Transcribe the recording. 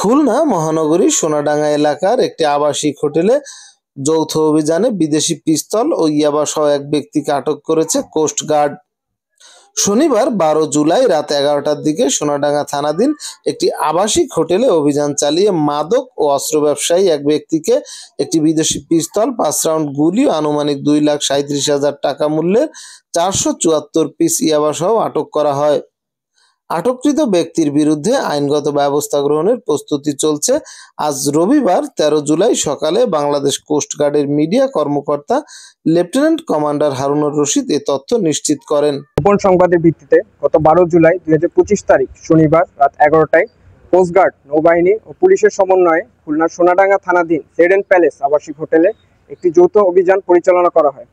খুলনা মহানগরীর সোনাডাঙ্গা এলাকার একটি আবাসিক হোটেলে যৌথ অভিযানে বিদেশি পিস্তল ও ইয়াবা সহ এক ব্যক্তিকে আটক করেছে কোস্টগার্ড। শনিবার 12 জুলাই রাত 11টার দিকে সোনাডাঙ্গা থানাধীন একটি আবাসিক হোটেলে অভিযান চালিয়ে মাদক ও অস্ত্র ব্যবসায়ী এক ব্যক্তিকে একটি বিদেশি পিস্তল, 5 রাউন্ড গুলি, আনুমানিক 2,37,000 টাকা মূল্যের 474 পিস ইয়াবা সহ আটক করা হয়। আটককৃত ব্যক্তির বিরুদ্ধে আইনগত ব্যবস্থা গ্রহণের প্রস্তুতি চলছে। আজ রবিবার 13 জুলাই সকালে বাংলাদেশ কোস্টগার্ডের মিডিয়া কর্মকর্তা লেফটেন্যান্ট কমান্ডার হারুনুর রশিদ এ তথ্য নিশ্চিত করেন। গোপন সংবাদের ভিত্তিতে গত 12 জুলাই 2025 তারিখ শনিবার রাত 11টায় কোস্টগার্ড, নৌবাহিনী ও পুলিশের সমন্বয়ে খুলনার সোনাডাঙ্গা থানাধীন সেডেন প্যালেস আবাসিক হোটেলে একটি যৌথ অভিযান পরিচালনা করা হয়।